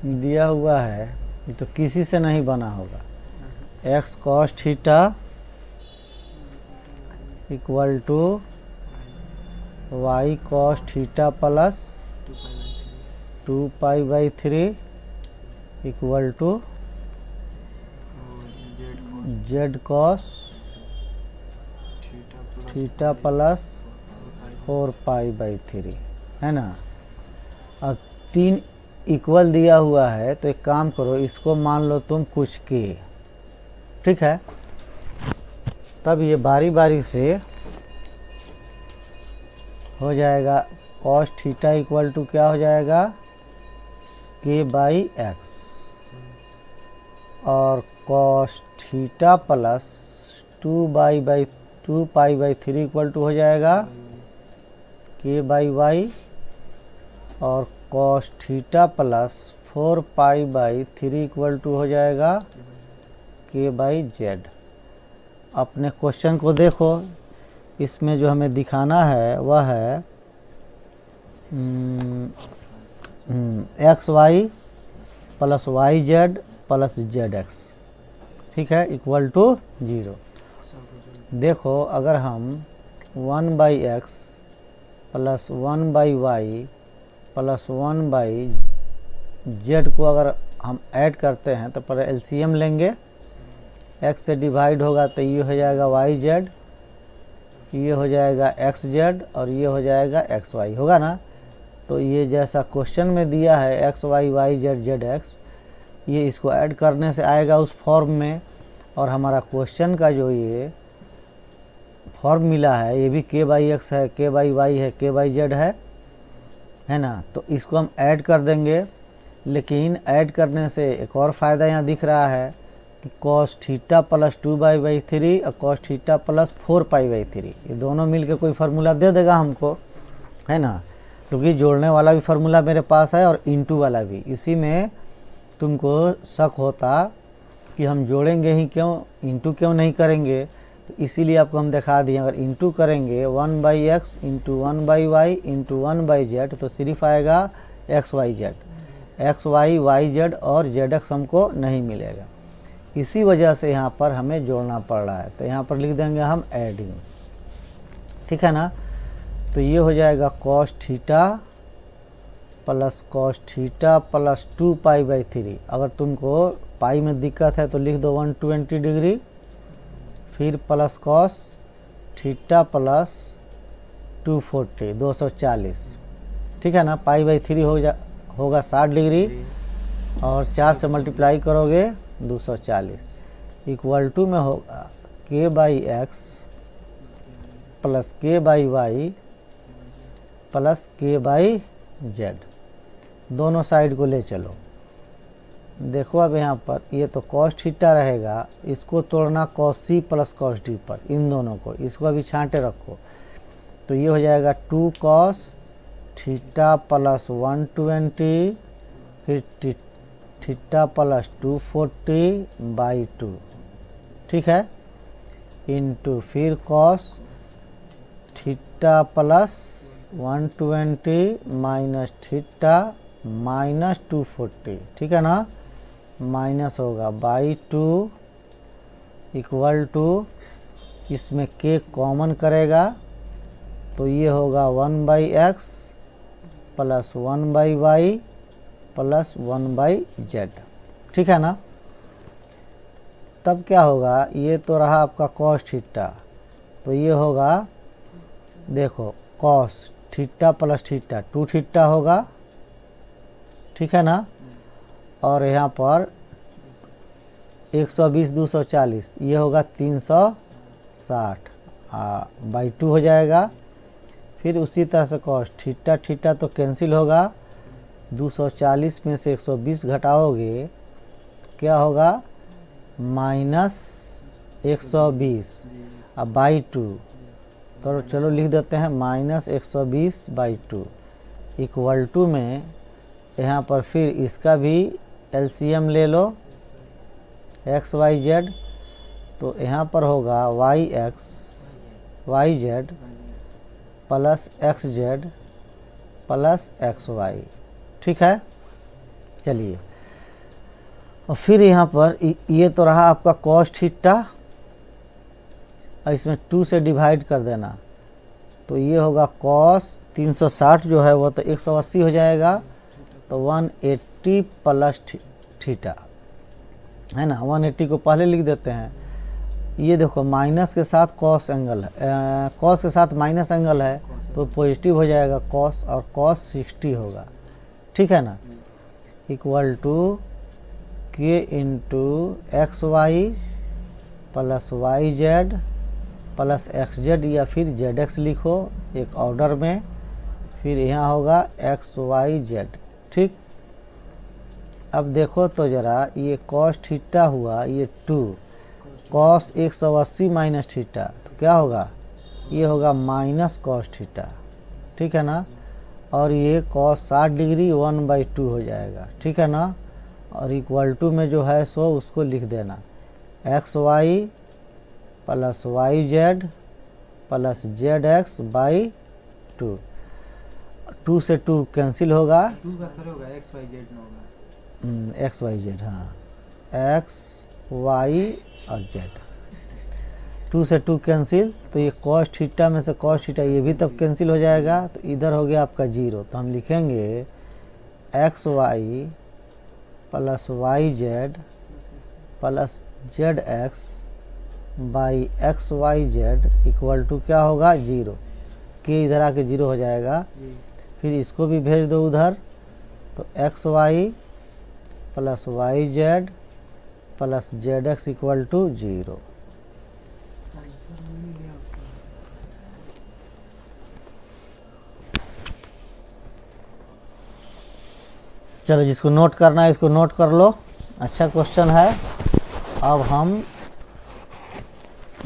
दिया हुआ है, ये तो किसी से नहीं बना होगा। X cos theta equal to Y cos theta plus 2π/3 equal to Z cos theta plus 4π/3 है ना। अब 3 इक्वल दिया हुआ है तो एक काम करो, इसको मान लो तुम कुछ के, ठीक है। तब ये बारी बारी से हो जाएगा। कॉस थीटा इक्वल टू क्या हो जाएगा, k/x, और cos theta plus 2π/3 equal to हो जाएगा k/y, और cos theta plus 4π/3 equal to हो जाएगा k/z। अपने क्वेश्चन को देखो, इसमें जो हमें दिखाना है वह है xy plus yz plus zx, ठीक है, इक्वल टू 0। देखो अगर हम 1/x plus 1/y plus 1/z को अगर हम ऐड करते हैं तो पहले एलसीएम लेंगे। x से डिवाइड होगा तो ये हो जाएगा yz, ये हो जाएगा xz, और ये हो जाएगा xy, होगा ना। तो ये जैसा क्वेश्चन में दिया है xy yz zx, ये इसको ऐड करने से आएगा उस फॉर्म में। और हमारा क्वेश्चन का जो ये फॉर्म मिला है ये भी k/x है, k/y है, k/z है ना। तो इसको हम ऐड कर देंगे, लेकिन ऐड करने से एक और फ़ायदा यहाँ दिख रहा है कि cos थीटा प्लस 2π/3 और cos थीटा प्लस 4π/3, ये दोनों मिलके कोई फार्मूला दे देगा हमको, है ना। क्योंकि जोड़ने वाला भी फार्मूला मेरे पास है और इंटू वाला भी। इसी में तुमको शक होता कि हम जोड़ेंगे ही क्यों, इंटू क्यों नहीं करेंगे, तो इसीलिए आपको हम दिखा दिए। अगर इंटू करेंगे 1/x into 1/y into 1/z तो सिर्फ आएगा xyz, xy yz और zx हमको नहीं मिलेगा। इसी वजह से यहाँ पर हमें जोड़ना पड़ रहा है। तो यहाँ पर लिख देंगे हम एडिंग, ठीक है ना। तो ये हो जाएगा cos थीटा प्लस 2π/3। अगर तुमको पाई में दिक्कत है तो लिख दो 120 डिग्री, फिर प्लस cos थीटा प्लस 240 240, ठीक है ना। π/3 होगा 60 डिग्री, और 4 से मल्टीप्लाई करोगे 240, इक्वल टू में होगा k/x plus k/y plus k/z। दोनों साइड को ले चलो। देखो अब यहाँ पर ये तो cos थीटा रहेगा, इसको तोड़ना cos c plus cos d पर, इन दोनों को, इसको अभी छांटे रखो। तो ये हो जाएगा 2 cos थीटा प्लस 120, फिर थीटा प्लस 240/2, ठीक है, इंटू फिर cos theta plus 120 minus theta minus 240, ठीक है ना, माइनस होगा /2 इक्वल टू, इसमें k कॉमन करेगा तो ये होगा 1/x plus 1/y plus 1/z, ठीक है ना। तब क्या होगा, ये तो रहा आपका cos थीटा, तो ये होगा, देखो cos theta plus theta 2 theta होगा, ठीक है ना। और यहाँ पर 120 240, ये होगा 360/2 हो जाएगा। फिर उसी तरह से cos थीटा थीटा तो कैंसिल होगा, 240 में से 120 घटाओगे क्या होगा, -120 अब /2, तो चलो लिख देते हैं -120/2 इक्वल टू में, यहाँ पर फिर इसका भी एलसीएम ले लो x y z, तो यहाँ पर होगा yx yz plus xz plus xy, ठीक है। चलिए और फिर यहाँ पर ये तो रहा आपका कॉस थीटा, और इसमें 2 से डिवाइड कर देना, तो ये होगा कॉस 360 जो है वो तो 180 हो जाएगा, तो 180 प्लस थीटा है ना। 180 को पहले लिख देते हैं। ये देखो माइनस के साथ कॉस एंगल है, कॉस के साथ माइनस एंगल है तो पॉजिटिव हो जाएगा कॉस, और कॉस 60 होगा, ठीक है ना। Equal to k into x y plus y z plus x z, या फिर जेड एक्स लिखो एक ऑर्डर में, फिर यहाँ होगा एक्स वाई जेड, ठीक। अब देखो तो ज़रा, ये कॉस थीटा हुआ ये 2, कॉस 180 माइनस थीटा, तो क्या होगा, ये होगा माइनस कॉस थीटा, ठीक है ना। और ये कॉस 60 डिग्री 1/2 हो जाएगा, ठीक है ना। और इक्वल टू में जो है सो उसको लिख देना, x y plus y z plus z x by 2, 2 से 2 कैंसिल होगा, 2 का कर होगा एक्स वाई जेड में होगा, एक्स वाई जेड, हाँ एक्स वाई और जेड, 2 से 2 कैंसिल, तो ये कॉस थीटा में से कॉस थीटा ये भी तब कैंसिल हो जाएगा, तो इधर हो गया आपका 0। तो हम लिखेंगे x y plus y z plus z x by x y z equal to क्या होगा 0, के इधर आके 0 हो जाएगा। फिर इसको भी भेज दो उधर, तो x y plus y z plus z x equal to 0। चलो जिसको नोट करना है इसको नोट कर लो, अच्छा क्वेश्चन है। अब हम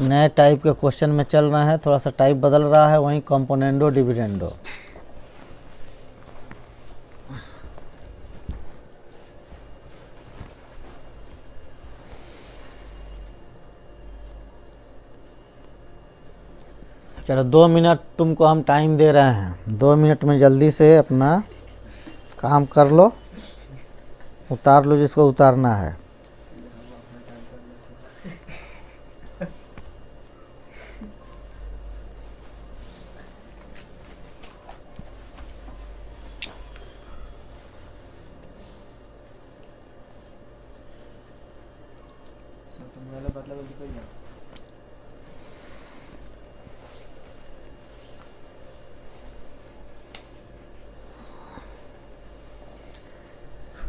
नए टाइप के क्वेश्चन में चल रहे हैं, थोड़ा सा टाइप बदल रहा है, वहीं कंपोनेंडो डिविडेंडो। चलो 2 मिनट तुमको हम टाइम दे रहे हैं, 2 मिनट में जल्दी से अपना काम कर लो, उतार लो जिसको उतारना है।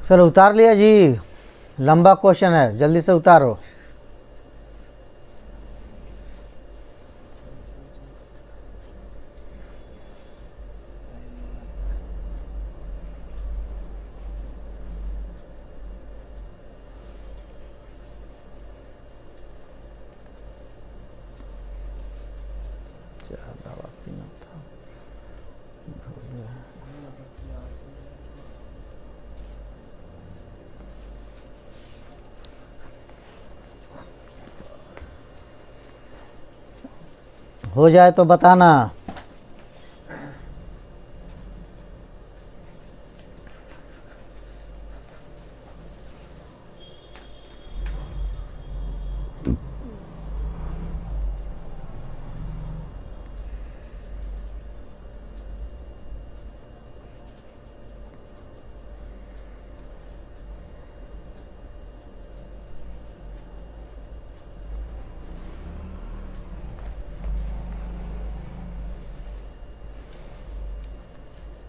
चलो उतार लिया जी, लंबा क्वेश्चन है, जल्दी से उतारो। दवा पीना था, हो जाए तो बताना।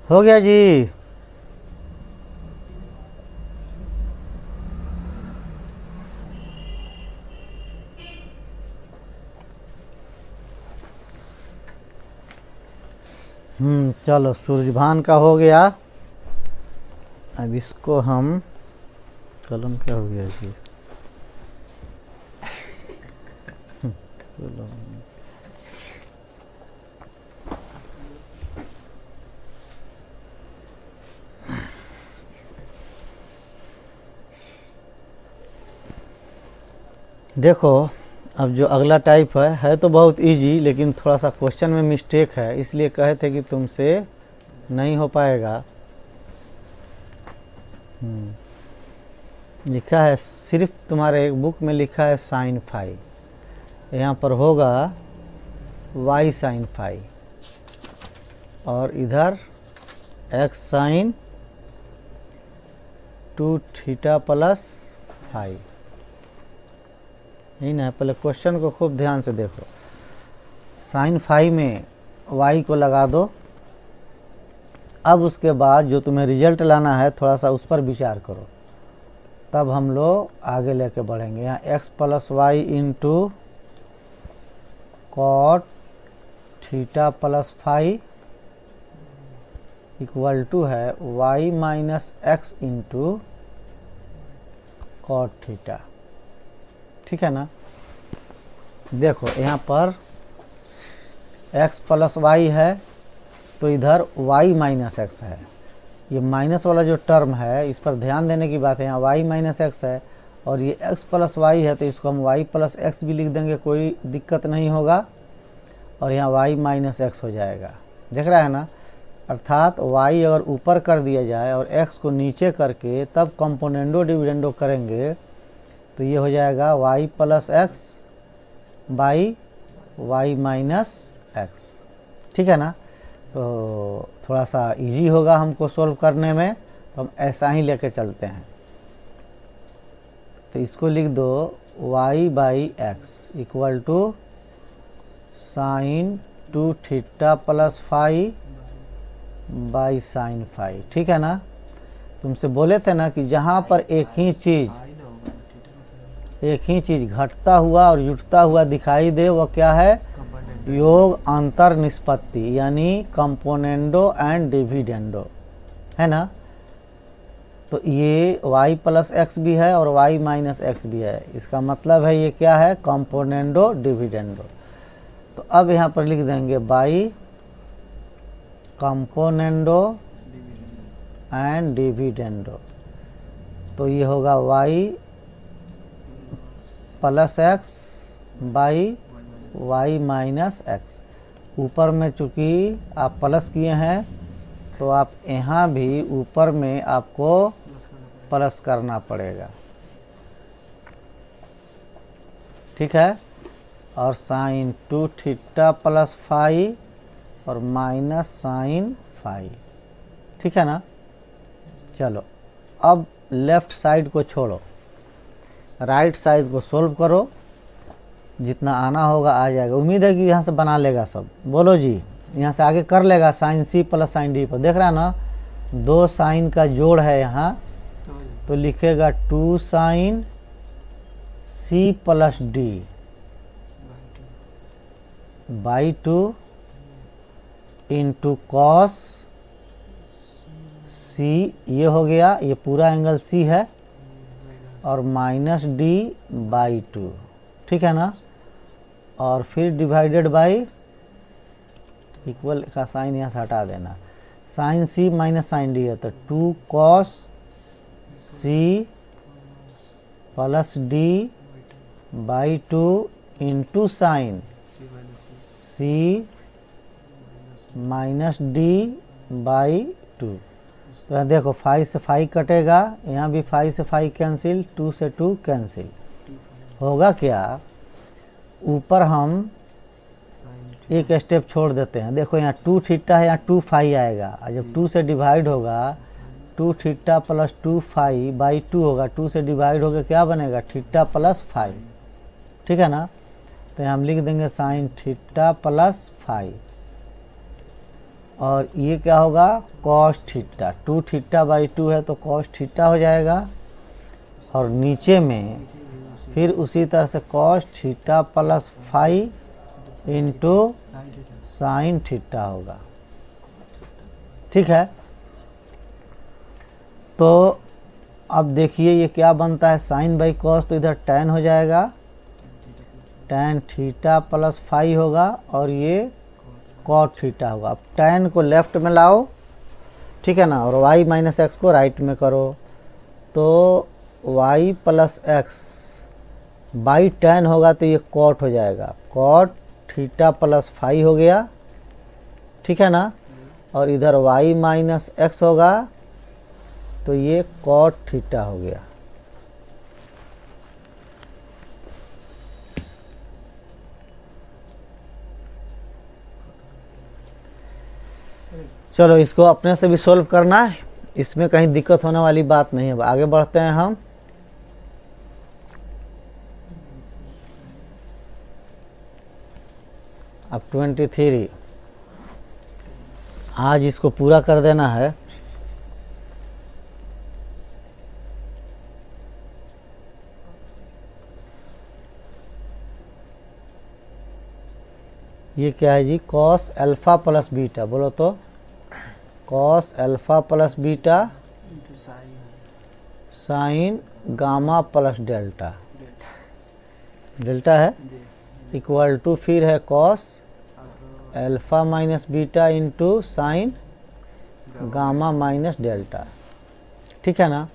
हो गया जी। चलो सूरजभान का हो गया। अब इसको हम, कलम क्या हो गया जी, देखो अब जो अगला टाइप है तो बहुत इजी, लेकिन थोड़ा सा क्वेश्चन में मिस्टेक है, इसलिए कहे थे कि तुमसे नहीं हो पाएगा। लिखा है, सिर्फ तुम्हारे एक बुक में लिखा है साइन फाई, यहाँ पर होगा वाई साइन फाई और इधर x sine 2 theta plus phi. यही ना, पहले क्वेश्चन को खूब ध्यान से देखो। साइन फाई में वाई को लगा दो। अब उसके बाद जो तुम्हें रिजल्ट लाना है थोड़ा सा उस पर विचार करो, तब हम लोग आगे लेके बढ़ेंगे। यहाँ x plus y into cot theta plus phi equal to है y minus x into cot theta. ठीक है ना। देखो यहाँ पर x प्लस वाई है तो इधर y माइनस एक्स है। ये माइनस वाला जो टर्म है इस पर ध्यान देने की बात है। यहाँ y माइनस एक्स है और ये x प्लस वाई है तो इसको हम y प्लस एक्स भी लिख देंगे, कोई दिक्कत नहीं होगा। और यहाँ y माइनस एक्स हो जाएगा, देख रहा है ना। अर्थात y अगर ऊपर कर दिया जाए और x को नीचे करके तब कंपोनेंडो डिविडेंडो करेंगे तो ये हो जाएगा y plus x by y minus x. ठीक है ना। तो थोड़ा सा इजी होगा हमको सोल्व करने में, तो हम ऐसा ही लेके चलते हैं। तो इसको लिख दो y by x equal to sine 2 theta plus phi by sine phi. ठीक है ना। तुमसे बोले थे ना कि जहाँ पर एक ही चीज़ घटता हुआ और जुटता हुआ दिखाई दे वो क्या है, योग अंतर निष्पत्ति, यानी कंपोनेंडो एंड डिविडेंडो, है ना। तो ये y प्लस एक्स भी है और y माइनस एक्स भी है, इसका मतलब है ये क्या है, कंपोनेंडो डिविडेंडो। तो अब यहाँ पर लिख देंगे बाई कंपोनेंडो एंड डिविडेंडो। तो ये होगा y plus x by y minus x. ऊपर में चूँकि आप प्लस किए हैं तो आप यहाँ भी ऊपर में आपको प्लस करना पड़ेगा। ठीक है। और साइन 2 थीटा प्लस फाई और माइनस साइन फाई। ठीक है ना। चलो अब लेफ्ट साइड को छोड़ो, राइट साइड को सोल्व करो, जितना आना होगा आ जाएगा। उम्मीद है कि यहाँ से बना लेगा सब। बोलो जी, यहाँ से आगे कर लेगा। साइन सी प्लस साइन डी पर देख रहा है ना, 2 साइन का जोड़ है यहाँ, तो लिखेगा 2 sine C plus D by 2 into cos C, ये हो गया, ये पूरा एंगल सी है, और माइनस डी बाई 2। ठीक है ना। और फिर डिवाइडेड बाई, इक्वल का साइन यहाँ से हटा देना, साइन सी माइनस साइन डी है तो 2 cos c plus D by 2 into sine C minus d by 2। तो यहाँ देखो 5 से 5 कटेगा, यहाँ भी 5 से 5 कैंसिल, 2 से 2 कैंसिल। होगा क्या, ऊपर हम एक स्टेप छोड़ देते हैं। देखो यहाँ 2 थीटा है, यहाँ 2 फाई आएगा, और जब 2 से डिवाइड होगा 2 थीटा प्लस 2 फाई बाई 2 होगा। 2 से डिवाइड होकर क्या बनेगा, थीटा प्लस फाई। ठीक है ना। तो यहाँ हम लिख देंगे साइन थीटा प्लस फाई, और ये क्या होगा, कॉस थीटा। 2 थीटा बाई 2 है तो कॉस थीटा हो जाएगा, और नीचे में फिर उसी तरह से cos theta plus phi into sine theta होगा। ठीक है। तो अब देखिए ये क्या बनता है, साइन बाई कॉस, तो इधर टैन हो जाएगा, टैन थीटा प्लस फाई होगा, और ये कॉट थीटा होगा। अब टैन को लेफ्ट में लाओ, ठीक है ना, और वाई माइनस एक्स को राइट में करो, तो y plus x by tan होगा तो ये कॉट हो जाएगा, कॉट थीटा प्लस फाई हो गया। ठीक है ना। और इधर वाई माइनस एक्स होगा तो ये कॉट थीटा हो गया। चलो इसको अपने से भी सॉल्व करना है, इसमें कहीं दिक्कत होने वाली बात नहीं है। आगे बढ़ते हैं हम। अब 23 आज इसको पूरा कर देना है। ये क्या है जी, कॉस अल्फा प्लस बीटा, बोलो तो cos alpha plus beta into sine sign gamma plus delta, delta है जी। इक्वल टू फिर है कॉस अब alpha minus beta into sine gamma minus delta, ठीक है ना।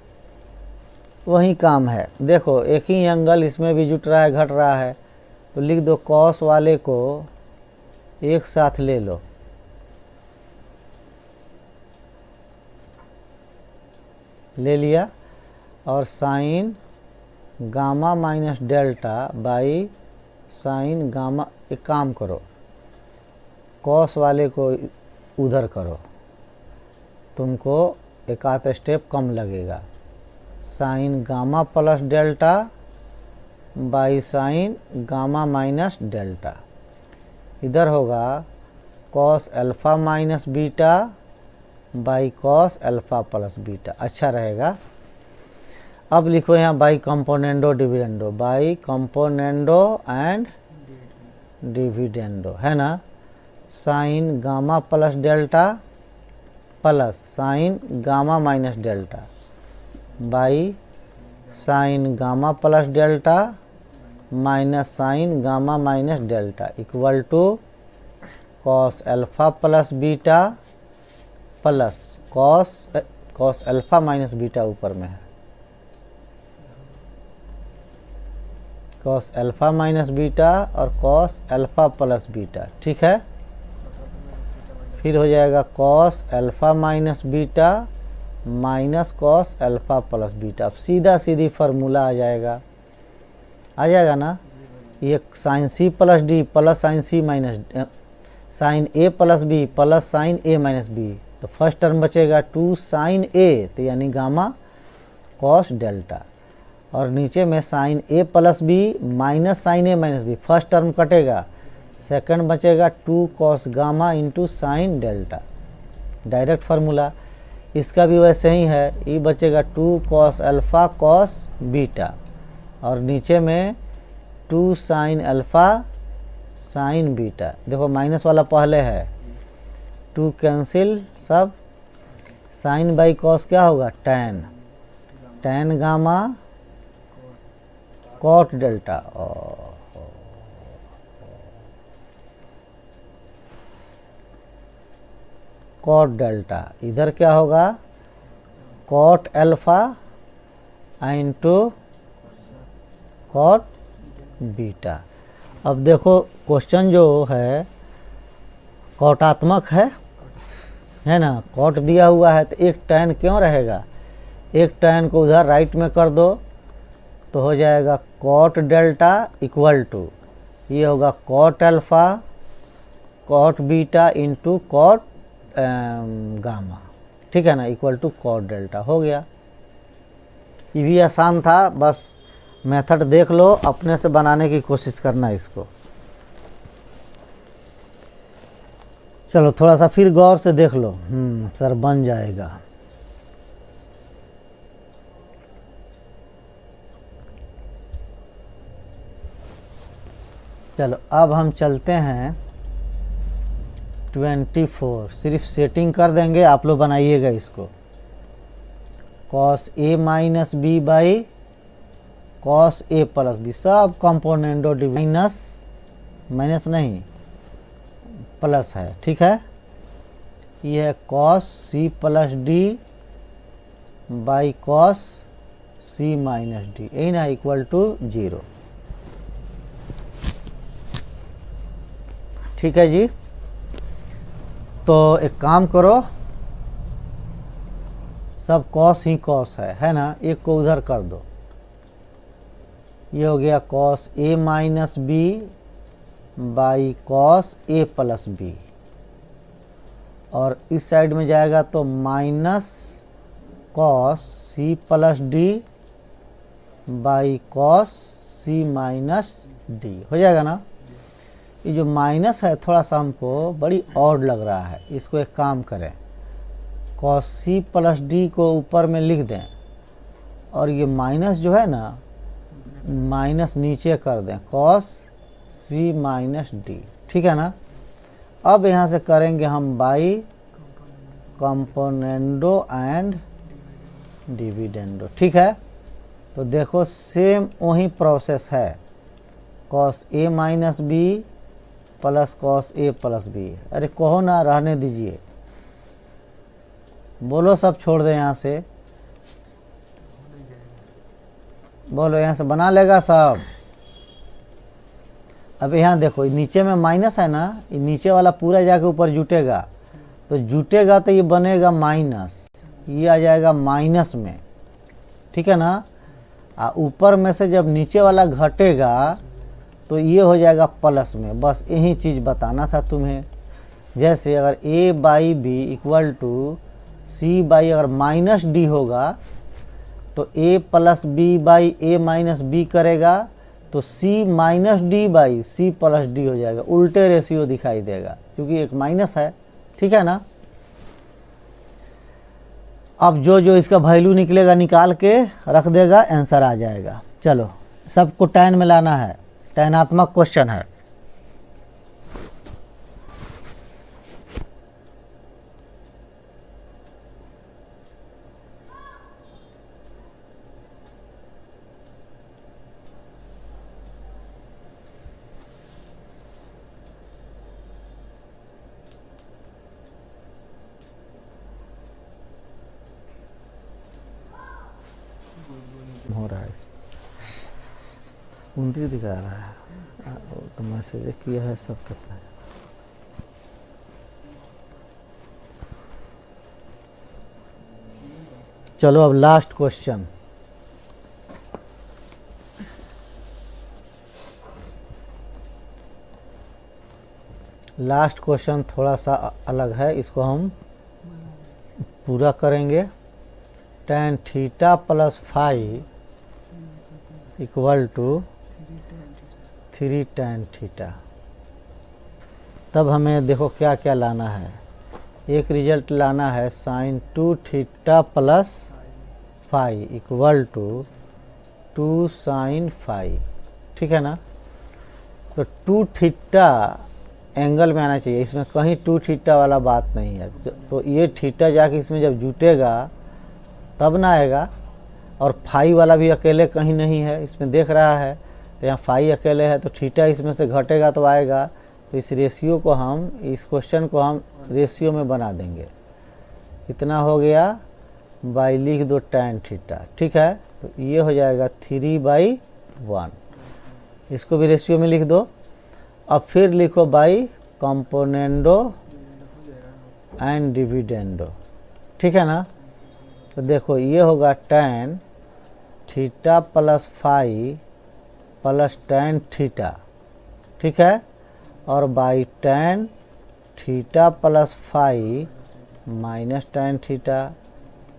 वही काम है, देखो एक ही एंगल इसमें भी जुट रहा है घट रहा है, तो लिख दो कॉस वाले को एक साथ ले लो, ले लिया, और sign gamma minus delta by sine gamma, एक काम करो कॉस वाले को उधर करो, तुमको एक आध स्टेप कम लगेगा। Sine gamma plus delta by sine gamma minus delta, इधर होगा cos alpha minus beta by cos alpha plus beta, अच्छा रहेगा। अब लिखो यहाँ by componendo dividendo, by componendo and dividendo, है ना। Sine gamma plus delta plus sine gamma minus delta by sine gamma plus delta minus sine gamma minus delta equal to cos alpha plus beta plus cos alpha minus beta ऊपर में है, cos alpha minus beta और cos alpha plus beta, ठीक है। फिर हो जाएगा cos alpha minus beta minus cos alpha plus beta, अब सीधा सीधी फार्मूला आ जाएगा ना। ये sine C plus D plus sine C minus sine A plus B plus sine A minus B, तो फर्स्ट टर्म बचेगा 2 साइन ए, तो यानी गामा कॉस डेल्टा, और नीचे में sign A plus B minus sine A minus B, first term कटेगा, second बचेगा 2 cos gamma into sine delta, direct formula. इसका भी वैसे ही है, ये बचेगा 2 कॉस अल्फा कॉस बीटा, और नीचे में 2 साइन अल्फा साइन बीटा, देखो माइनस वाला पहले है, 2 कैंसिल सब, साइन बाई कॉस क्या होगा tan, tan gamma cot delta, cot delta, इधर क्या होगा cot alpha into cot beta. अब देखो क्वेश्चन जो है कॉटात्मक है ना, कॉट दिया हुआ है तो एक टैन क्यों रहेगा, एक टैन को उधर राइट में कर दो तो हो जाएगा कॉट डेल्टा इक्वल टू, ये होगा cot alpha cot beta into cot gamma, ठीक है ना, इक्वल टू कॉट डेल्टा, हो गया। ये भी आसान था, बस मेथड देख लो, अपने से बनाने की कोशिश करना इसको। चलो थोड़ा सा फिर गौर से देख लो, सर बन जाएगा। चलो अब हम चलते हैं 24, सिर्फ सेटिंग कर देंगे, आप लोग बनाइएगा इसको। Cos a minus b by cos a plus b, सब कंपोनेंडो माइनस माइनस नहीं प्लस है, ठीक है। ये है cos c plus D by cos c minus d, यही ना, इक्वल टू 0, ठीक है जी। तो एक काम करो, सब कॉस ही कॉस है ना, एक को उधर कर दो, ये हो गया cos a minus b by cos a plus b, और इस साइड में जाएगा तो minus cos c plus D by cos c minus d हो जाएगा ना। ये जो माइनस है थोड़ा सा हमको बड़ी ऑड लग रहा है, इसको एक काम करें, कॉस सी प्लस डी को ऊपर में लिख दें और ये माइनस जो है ना माइनस नीचे कर दें, कॉस सी माइनस डी, ठीक है ना। अब यहाँ से करेंगे हम बाई कंपोनेंडो एंड डिविडेंडो, ठीक है। तो देखो सेम वही प्रोसेस है, cos a minus B plus cos a plus B. अरे कहो ना, रहने दीजिए, बोलो सब छोड़ दे यहाँ से, बोलो यहाँ से बना लेगा सब। अब यहाँ देखो नीचे में माइनस है ना, ये नीचे वाला पूरा जाके ऊपर जुटेगा, तो जुटेगा तो ये बनेगा माइनस, ये आ जाएगा माइनस में, ठीक है ना। ऊपर में से जब नीचे वाला घटेगा तो ये हो जाएगा प्लस में। बस यही चीज़ बताना था तुम्हें। जैसे अगर a by b equal to c by अगर माइनस डी होगा तो a plus b by a minus b करेगा तो c minus d by c plus d हो जाएगा, उल्टे रेशियो दिखाई देगा क्योंकि एक माइनस है, ठीक है ना। अब जो जो इसका वैल्यू निकलेगा निकाल के रख देगा, आंसर आ जाएगा। चलो सबको टैन में लाना है, टैनात्मक क्वेश्चन है। हो रहा है इसमें 29 दिखा रहा है, तो मैसेज किया है सब कितना है। चलो अब लास्ट क्वेश्चन, लास्ट क्वेश्चन थोड़ा सा अलग है, इसको हम पूरा करेंगे। tan theta plus five equal to 3 tan theta. तब हमें देखो क्या क्या लाना है। एक रिजल्ट लाना है sine 2 theta plus five equal to 2 sine five, ठीक है ना। तो 2 थीटा एंगल में आना चाहिए, इसमें कहीं 2 थीटा वाला बात नहीं है। तो ये थीटा जाके इसमें जब जुटेगा तब ना आएगा, और फाइव वाला भी अकेले कहीं नहीं है, इसमें देख रहा है तो यहाँ फाइव अकेले है, तो थीटा इसमें से घटेगा तो आएगा। तो इस रेशियो को हम, इस क्वेश्चन को हम रेशियो में बना देंगे। इतना हो गया, बाई लिख दो tan थीटा, ठीक है। तो ये हो जाएगा 3/1, इसको भी रेशियो में लिख दो। अब फिर लिखो बाई कंपोनेंडो एंड डिविडेंडो, ठीक है ना। तो देखो ये होगा tan theta plus five plus tan theta, ठीक है, और by tan theta plus five minus tan theta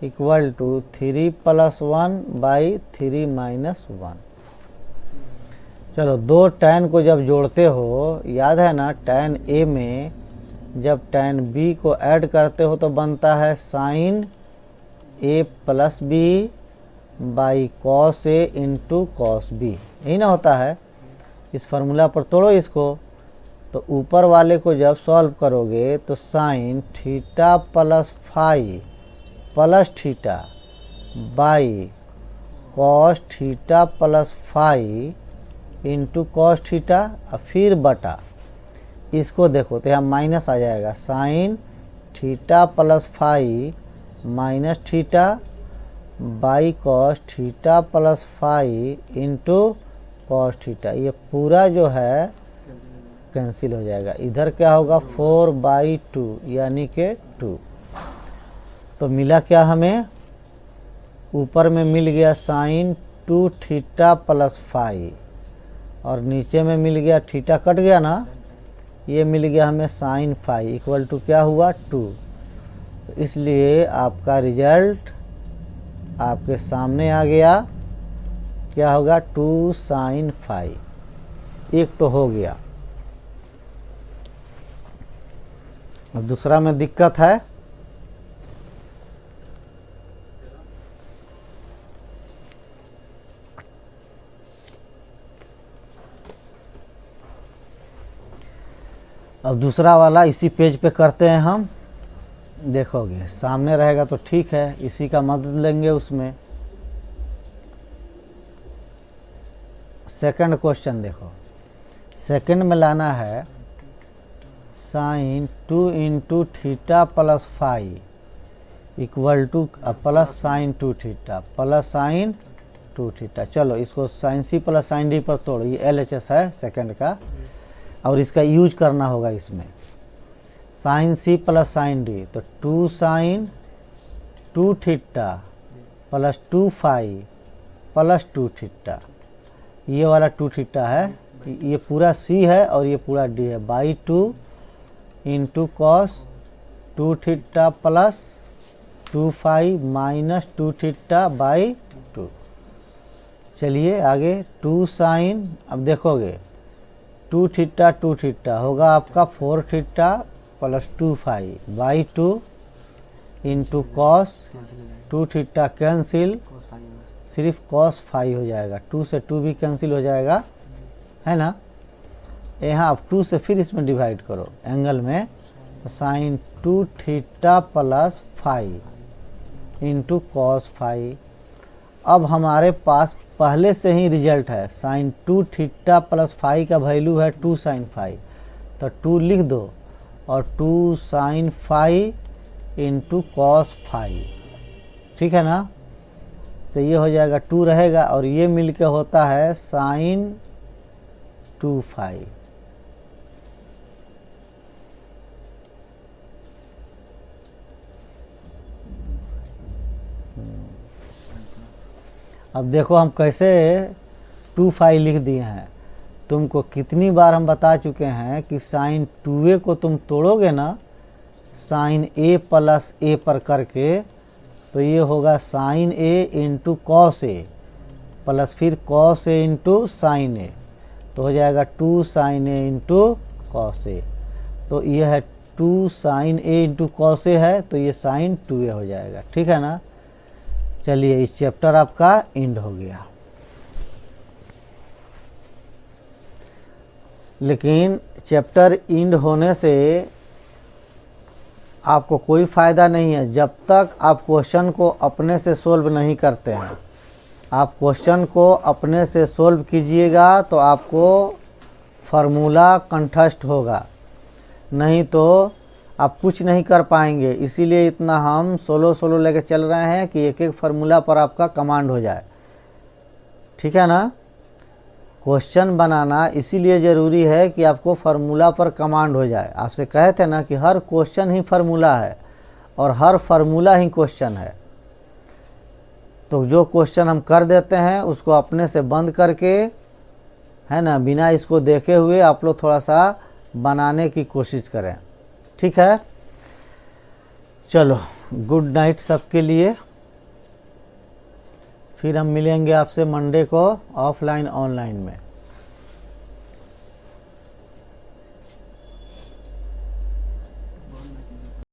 equal to 3 + 1 बाई 3 - 1। चलो दो tan को जब जोड़ते हो, याद है ना, tan A में जब tan B को ऐड करते हो तो बनता है sine A plus b by cos A into cos B, यही ना होता है। इस फार्मूला पर तोड़ो इसको, तो ऊपर वाले को जब सॉल्व करोगे तो sine theta plus five plus theta by cos theta plus five into cos theta, और फिर बटा इसको देखो तो यहाँ माइनस आ जाएगा, sine theta plus five minus theta by cos theta plus five into cos theta. ये पूरा जो है कैंसिल हो जाएगा। इधर क्या होगा 4/2 यानी के 2। तो मिला क्या हमें, ऊपर में मिल गया साइन 2 थीटा प्लस फाइव, और नीचे में मिल गया थीटा कट गया ना, ये मिल गया हमें साइन फाइव इक्वल टू क्या हुआ 2। तो इसलिए आपका रिजल्ट आपके सामने आ गया। क्या होगा? 2 sin 5। एक तो हो गया। अब दूसरा में दिक्कत है। अब दूसरा वाला इसी पेज पे करते हैं हम। देखोगे सामने रहेगा तो ठीक है, इसी का मदद लेंगे उसमें। सेकंड क्वेश्चन देखो, सेकंड में लाना है sine 2 into theta plus 5 equal to plus sine 2 theta plus sine 2 theta. चलो इसको साइन सी प्लस साइन डी पर तोड़ो। ये LHS है सेकंड का, और इसका यूज करना होगा इसमें। साइन सी प्लस साइन डी, तो 2 sine 2 theta plus 2 phi plus 2 theta. ये वाला 2 थीटा है, ये पूरा सी है और ये पूरा डी है। By 2 into cos 2 theta plus 2 phi minus 2 theta by 2। चलिए आगे 2 साइन, अब देखोगे 2 थीटा होगा आपका 4 theta plus 2 phi by 2 into cos 2 theta cancel, सिर्फ cos 5 हो जाएगा। 2 से 2 भी कैंसिल हो जाएगा, है ना। यहाँ आप 2 से फिर इसमें डिवाइड करो एंगल में, तो sine 2 theta plus 5 into cos 5। अब हमारे पास पहले से ही रिजल्ट है। साइन 2 थीटा प्लस 5 का वैल्यू है 2 साइन 5, तो 2 लिख दो और 2 साइन 5 इंटू कॉस 5, ठीक है ना। तो ये हो जाएगा 2 रहेगा और ये मिलके होता है साइन 2 5। अब देखो हम कैसे 2 5 लिख दिए हैं। तुमको कितनी बार हम बता चुके हैं कि साइन 2a को तुम तोड़ोगे ना साइन a प्लस a पर करके, तो ये होगा sine a into cos a plus फिर cos a into sine a, तो हो जाएगा 2 sine a into cos a। तो ये है 2 sine a into cos a है, तो ये साइन 2a हो जाएगा, ठीक है ना। चलिए इस चैप्टर आपका एंड हो गया। लेकिन चैप्टर एंड होने से आपको कोई फ़ायदा नहीं है जब तक आप क्वेश्चन को अपने से सोल्व नहीं करते हैं। आप क्वेश्चन को अपने से सोल्व कीजिएगा तो आपको फार्मूला कंठस्थ होगा, नहीं तो आप कुछ नहीं कर पाएंगे। इसीलिए इतना हम सोलो लेके चल रहे हैं कि एक एक फार्मूला पर आपका कमांड हो जाए, ठीक है ना। क्वेश्चन बनाना इसीलिए ज़रूरी है कि आपको फार्मूला पर कमांड हो जाए। आपसे कहे थे ना कि हर क्वेश्चन ही फार्मूला है और हर फार्मूला ही क्वेश्चन है। तो जो क्वेश्चन हम कर देते हैं उसको अपने से बंद करके, है ना, बिना इसको देखे हुए आप लोग थोड़ा सा बनाने की कोशिश करें, ठीक है। चलो गुड नाइट सबके लिए। फिर हम मिलेंगे आपसे मंडे को ऑफलाइन ऑनलाइन में।